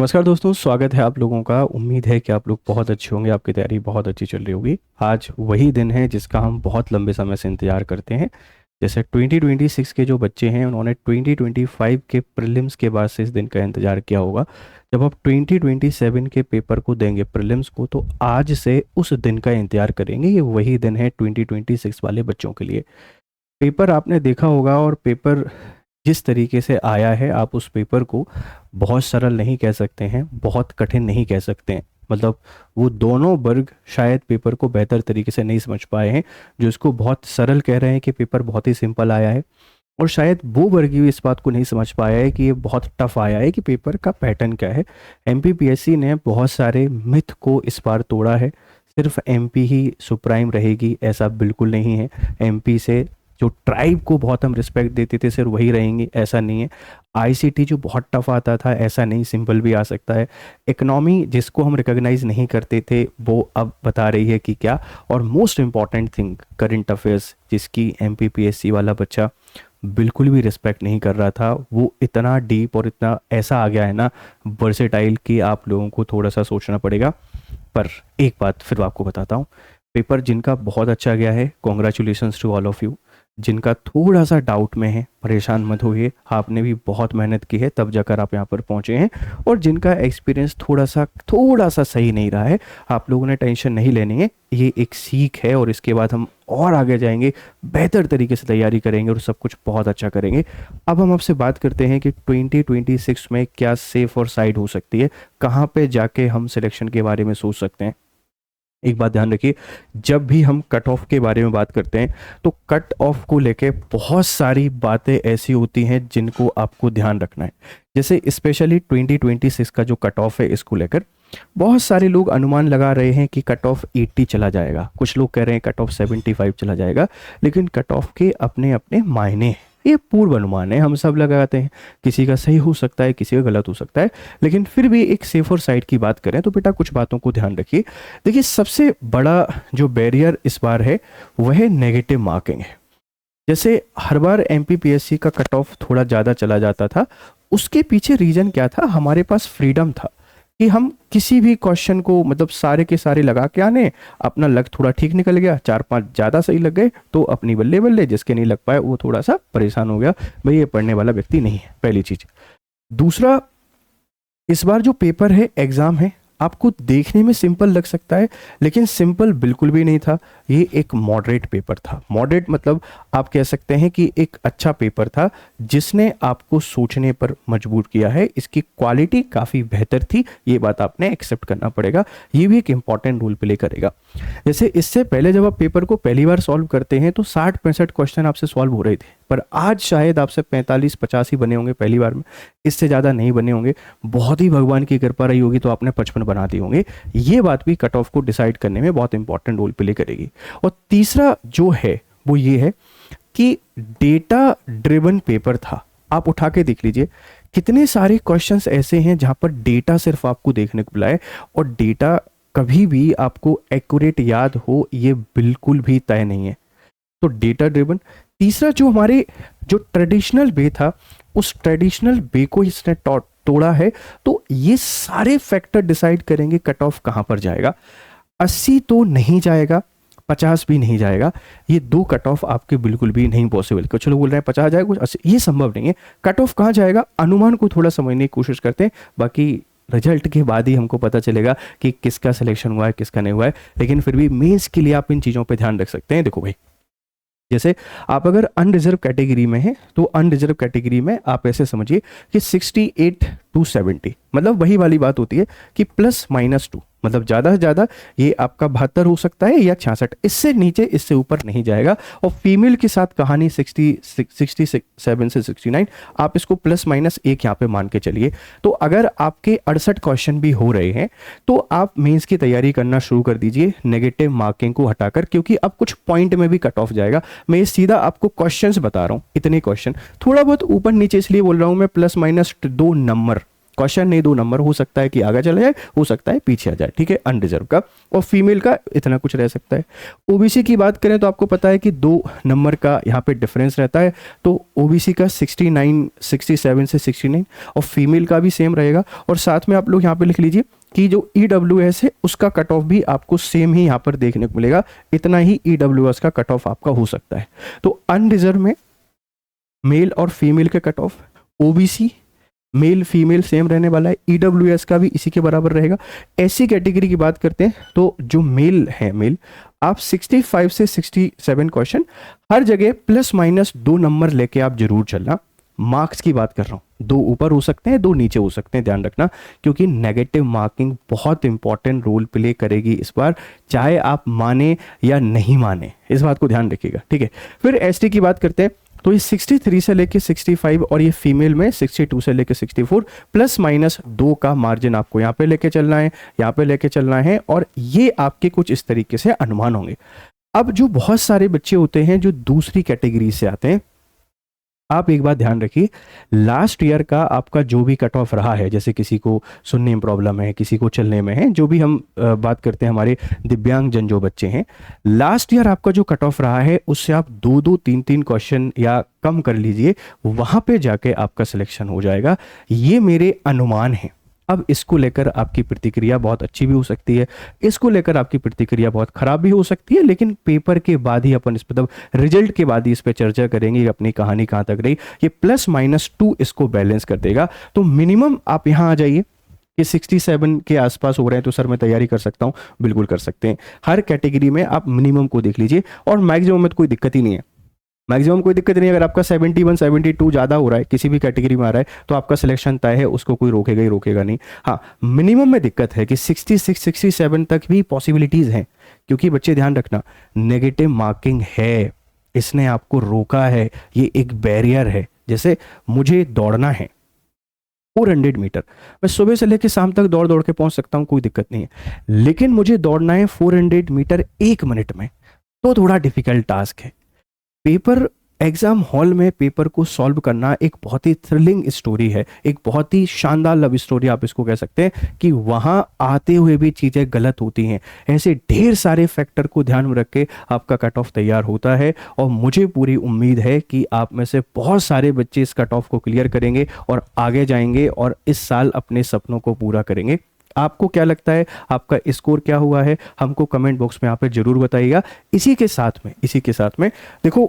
नमस्कार दोस्तों, स्वागत है आप लोगों का। उम्मीद है कि आप लोग बहुत अच्छे होंगे, आपकी तैयारी बहुत अच्छी चल रही होगी। आज वही दिन है जिसका हम बहुत लंबे समय से इंतजार करते हैं। जैसे 2026 के जो बच्चे हैं उन्होंने 2025 के प्रीलिम्स के बाद से इस दिन का इंतजार किया होगा। जब आप 2027 के पेपर को देंगे प्रीलिम्स को, तो आज से उस दिन का इंतजार करेंगे। ये वही दिन है 2026 वाले बच्चों के लिए। पेपर आपने देखा होगा, और पेपर जिस तरीके से आया है, आप उस पेपर को बहुत सरल नहीं कह सकते हैं, बहुत कठिन नहीं कह सकते हैं। मतलब वो दोनों वर्ग शायद पेपर को बेहतर तरीके से नहीं समझ पाए हैं। जो इसको बहुत सरल कह रहे हैं कि पेपर बहुत ही सिंपल आया है, और शायद वो वर्ग भी इस बात को नहीं समझ पाया है कि ये बहुत टफ आया है, कि पेपर का पैटर्न क्या है। एमपीपीएससी ने बहुत सारे मिथ को इस बार तोड़ा है। सिर्फ एमपी ही सुप्राइम रहेगी ऐसा बिल्कुल नहीं है। एमपी से जो ट्राइब को बहुत हम रिस्पेक्ट देते थे सिर्फ वही रहेंगे ऐसा नहीं है। आईसीटी जो बहुत टफ आता था ऐसा नहीं, सिंपल भी आ सकता है। इकोनॉमी जिसको हम रिकॉग्नाइज नहीं करते थे वो अब बता रही है कि क्या। और most important thing current affairs, जिसकी एमपीपीएससी वाला बच्चा बिल्कुल भी रिस्पेक्ट नहीं कर रहा था, वो इतना डीप और इतना ऐसा आ गया है ना, वर्सेटाइल, कि आप लोगों को थोड़ा सा सोचना पड़ेगा। पर एक बात फिर आपको बताता हूँ। पेपर जिनका बहुत अच्छा गया है, congratulations to all of you. जिनका थोड़ा सा डाउट में है, परेशान मत होइए, आपने भी बहुत मेहनत की है तब जाकर आप यहाँ पर पहुँचे हैं। और जिनका एक्सपीरियंस थोड़ा सा सही नहीं रहा है, आप लोगों ने टेंशन नहीं लेनी है। ये एक सीख है, और इसके बाद हम और आगे जाएंगे, बेहतर तरीके से तैयारी करेंगे और सब कुछ बहुत अच्छा करेंगे। अब हम आपसे बात करते हैं कि 2026 में क्या सेफ और साइड हो सकती है, कहाँ पे जाके हम सिलेक्शन के बारे में सोच सकते हैं। एक बात ध्यान रखिए, जब भी हम कट ऑफ के बारे में बात करते हैं तो कट ऑफ को लेके बहुत सारी बातें ऐसी होती हैं जिनको आपको ध्यान रखना है। जैसे स्पेशली 2026 का जो कट ऑफ है, इसको लेकर बहुत सारे लोग अनुमान लगा रहे हैं कि कट ऑफ 80 चला जाएगा, कुछ लोग कह रहे हैं कट ऑफ 75 चला जाएगा। लेकिन कट ऑफ के अपने अपने मायने हैं, ये पूर्व अनुमान है, हम सब लगाते हैं। किसी का सही हो सकता है, किसी का गलत हो सकता है, लेकिन फिर भी एक सेफर साइड की बात करें तो बेटा कुछ बातों को ध्यान रखिए। देखिए, सबसे बड़ा जो बैरियर इस बार है वह है नेगेटिव मार्किंग है। जैसे हर बार एमपीपीएससी का कट ऑफ थोड़ा ज़्यादा चला जाता था, उसके पीछे रीजन क्या था? हमारे पास फ्रीडम था कि हम किसी भी क्वेश्चन को मतलब सारे के सारे लगा के आने। अपना लग थोड़ा ठीक निकल गया, 4-5 ज़्यादा सही लग गए तो अपनी बल्ले बल्ले, जिसके नहीं लग पाए वो थोड़ा सा परेशान हो गया, भाई ये पढ़ने वाला व्यक्ति नहीं है, पहली चीज़। दूसरा, इस बार जो पेपर है, एग्ज़ाम है, आपको देखने में सिंपल लग सकता है लेकिन सिंपल बिल्कुल भी नहीं था। ये एक मॉडरेट पेपर था। मॉडरेट मतलब आप कह सकते हैं कि एक अच्छा पेपर था जिसने आपको सोचने पर मजबूर किया है। इसकी क्वालिटी काफ़ी बेहतर थी, ये बात आपने एक्सेप्ट करना पड़ेगा। ये भी एक इंपॉर्टेंट रोल प्ले करेगा। जैसे इससे पहले जब आप पेपर को पहली बार सॉल्व करते हैं तो 60-65 क्वेश्चन आपसे सॉल्व हो रहे थे, पर आज शायद आपसे 45-50 ही बने होंगे पहली बार में, इससे ज़्यादा नहीं बने होंगे। बहुत ही भगवान की कृपा रही होगी तो आपने 55 बना दिए होंगे। ये बात भी कट ऑफ को डिसाइड करने में बहुत इंपॉर्टेंट रोल प्ले करेगी। और तीसरा जो है वो ये है कि डेटा ड्रिवन पेपर था। आप उठा के देख लीजिए, कितने सारे क्वेश्चंस ऐसे हैं जहां पर डेटा सिर्फ आपको देखने को मिला है, और डेटा कभी भी आपको एक्यूरेट याद हो ये बिल्कुल भी तय नहीं है। तो डेटा ड्रिवन। तीसरा, जो हमारे जो ट्रेडिशनल वे था, उस ट्रेडिशनल वे को इसने तोड़ा है। तो ये सारे फैक्टर डिसाइड करेंगे कट ऑफ कहां पर जाएगा। 80 तो नहीं जाएगा, 50 भी नहीं जाएगा। ये दो कट ऑफ आपके बिल्कुल भी नहीं पॉसिबल। कुछ लोग बोल रहे हैं 50 जाएगा, कुछ 80, ये संभव नहीं है। कट ऑफ कहाँ जाएगा, अनुमान को थोड़ा समझने की कोशिश करते हैं, बाकी रिजल्ट के बाद ही हमको पता चलेगा कि किसका सिलेक्शन हुआ है, किसका नहीं हुआ है। लेकिन फिर भी मेंस के लिए आप इन चीज़ों पे ध्यान रख सकते हैं। देखो भाई, जैसे आप अगर अनरिजर्व कैटेगरी में हैं तो अनरिजर्व कैटेगरी में आप ऐसे समझिए कि 68 to 70, मतलब वही वाली बात होती है कि +-2, मतलब ज़्यादा से ज़्यादा ये आपका 72 हो सकता है या 66, इससे नीचे इससे ऊपर नहीं जाएगा। और फीमेल के साथ कहानी 67 से 69, आप इसको +-1 यहाँ पे मान के चलिए। तो अगर आपके 68 क्वेश्चन भी हो रहे हैं तो आप मेंस की तैयारी करना शुरू कर दीजिए नेगेटिव मार्किंग को हटाकर, क्योंकि अब कुछ पॉइंट में भी कट ऑफ जाएगा। मैं सीधा आपको क्वेश्चंस बता रहा हूँ, इतने क्वेश्चन, थोड़ा बहुत ऊपर नीचे इसलिए बोल रहा हूँ मैं, +-2 नंबर क्वेश्चन नहीं 2 नंबर, हो सकता है कि आगे चला जाए, हो सकता है पीछे आ जाए, ठीक है, अनरिजर्व का। और फीमेल का इतना कुछ रह सकता है। ओबीसी की बात करें तो आपको पता है कि 2 नंबर का यहाँ पे डिफरेंस रहता है, तो ओबीसी का 69 67 से 69 और फीमेल का भी सेम रहेगा। और साथ में आप लोग यहाँ पे लिख लीजिए कि जो ईडब्ल्यूएस है उसका कट ऑफ भी आपको सेम ही यहाँ पर देखने को मिलेगा, इतना ही ईडब्ल्यूएस का कट ऑफ आपका हो सकता है। तो अनरिजर्व में मेल और फीमेल के cut off, OBC male female same रहने वाला है, ईडब्ल्यूएस का भी इसी के बराबर रहेगा। ऐसी कैटेगरी की बात करते हैं तो जो मेल है, मेल आप 65 से 67 क्वेश्चन हर जगह प्लस माइनस 2 नंबर लेके आप जरूर चलना। मार्क्स की बात कर रहा हूं, 2 ऊपर हो सकते हैं 2 नीचे हो सकते हैं, ध्यान रखना, क्योंकि नेगेटिव मार्किंग बहुत इंपॉर्टेंट रोल प्ले करेगी इस बार, चाहे आप माने या नहीं माने, इस बात को ध्यान रखिएगा, ठीक है। फिर एसटी की बात करते हैं तो ये 63 से लेके 65 और ये फीमेल में 62 से लेके 64 प्लस माइनस 2 का मार्जिन आपको यहाँ पे लेके चलना है, यहाँ पे लेके चलना है, और ये आपके कुछ इस तरीके से अनुमान होंगे। अब जो बहुत सारे बच्चे होते हैं जो दूसरी कैटेगरी से आते हैं, आप एक बात ध्यान रखिए, लास्ट ईयर का आपका जो भी कट ऑफ रहा है, जैसे किसी को सुनने में प्रॉब्लम है, किसी को चलने में है, जो भी हम बात करते हैं हमारे दिव्यांग जन जो बच्चे हैं, लास्ट ईयर आपका जो कट ऑफ रहा है उससे आप 2-2 3-3 क्वेश्चन या कम कर लीजिए, वहां पे जाके आपका सिलेक्शन हो जाएगा। ये मेरे अनुमान है। अब इसको लेकर आपकी प्रतिक्रिया बहुत अच्छी भी हो सकती है, इसको लेकर आपकी प्रतिक्रिया बहुत खराब भी हो सकती है, लेकिन पेपर के बाद ही अपन इस मतलब रिजल्ट के बाद ही इस पर चर्चा करेंगे अपनी कहानी कहां तक रही। ये प्लस माइनस 2 इसको बैलेंस कर देगा। तो मिनिमम आप यहां आ जाइए कि 67 के आसपास हो रहे हैं तो सर मैं तैयारी कर सकता हूं, बिल्कुल कर सकते हैं। हर कैटेगरी में आप मिनिमम को देख लीजिए, और मैक्सिमम में तो कोई दिक्कत ही नहीं है, मैक्सिमम कोई दिक्कत नहीं। अगर आपका 71 72 ज़्यादा हो रहा है, किसी भी कैटेगरी में आ रहा है, तो आपका सिलेक्शन तय है, उसको कोई रोकेगा ही रोकेगा नहीं। हाँ, मिनिमम में दिक्कत है कि 66 67 तक भी पॉसिबिलिटीज़ हैं, क्योंकि बच्चे ध्यान रखना, नेगेटिव मार्किंग है, इसने आपको रोका है, ये एक बैरियर है। जैसे मुझे दौड़ना है 400 मीटर, मैं सुबह से लेकर शाम तक दौड़ दौड़ के पहुंच सकता हूं, कोई दिक्कत नहीं है, लेकिन मुझे दौड़ना है 400 मीटर 1 मिनट में, तो थोड़ा डिफिकल्ट टास्क है। पेपर एग्जाम हॉल में पेपर को सॉल्व करना एक बहुत ही थ्रिलिंग स्टोरी है, एक बहुत ही शानदार लव स्टोरी आप इसको कह सकते हैं, कि वहां आते हुए भी चीजें गलत होती हैं। ऐसे ढेर सारे फैक्टर को ध्यान में रख के आपका कट ऑफ तैयार होता है, और मुझे पूरी उम्मीद है कि आप में से बहुत सारे बच्चे इस कट ऑफ को क्लियर करेंगे और आगे जाएंगे और इस साल अपने सपनों को पूरा करेंगे। आपको क्या लगता है, आपका स्कोर क्या हुआ है, हमको कमेंट बॉक्स में यहाँ पे जरूर बताइएगा। इसी के साथ में देखो,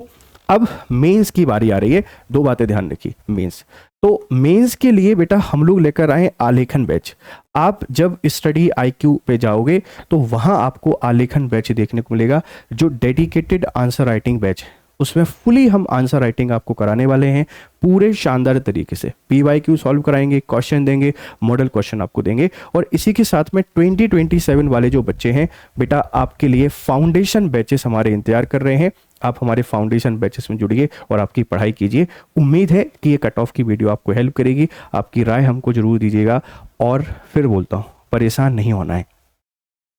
अब मेंस की बारी आ रही है। 2 बातें ध्यान रखिए। मेंस, तो मेंस के लिए बेटा हम लोग लेकर आए आलेखन बैच। आप जब स्टडी आईक्यू पे जाओगे तो वहां आपको आलेखन बैच देखने को मिलेगा, जो डेडिकेटेड आंसर राइटिंग बैच है। उसमें फुली हम आंसर राइटिंग आपको कराने वाले हैं, पूरे शानदार तरीके से पीवाईक्यू सॉल्व कराएंगे, क्वेश्चन देंगे, मॉडल क्वेश्चन आपको देंगे। और इसी के साथ में 2027 वाले जो बच्चे हैं बेटा, आपके लिए फाउंडेशन बैचेस हमारे इंतजार कर रहे हैं। आप हमारे फाउंडेशन बैचेस में जुड़िए और आपकी पढ़ाई कीजिए। उम्मीद है कि ये कट ऑफ की वीडियो आपको हेल्प करेगी। आपकी राय हमको जरूर दीजिएगा, और फिर बोलता हूँ, परेशान नहीं होना है।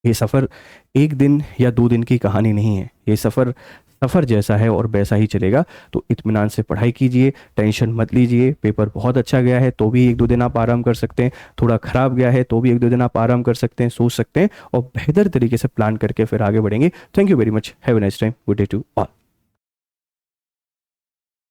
ये सफ़र 1 दिन या 2 दिन की कहानी नहीं है, ये सफ़र जैसा है और वैसा ही चलेगा। तो इत्मीनान से पढ़ाई कीजिए, टेंशन मत लीजिए। पेपर बहुत अच्छा गया है तो भी 1-2 दिन आप आराम कर सकते हैं, थोड़ा ख़राब गया है तो भी 1-2 दिन आप आराम कर सकते हैं, सोच सकते हैं, और बेहतर तरीके से प्लान करके फिर आगे बढ़ेंगे। Thank you very much, have a nice time, good day to all.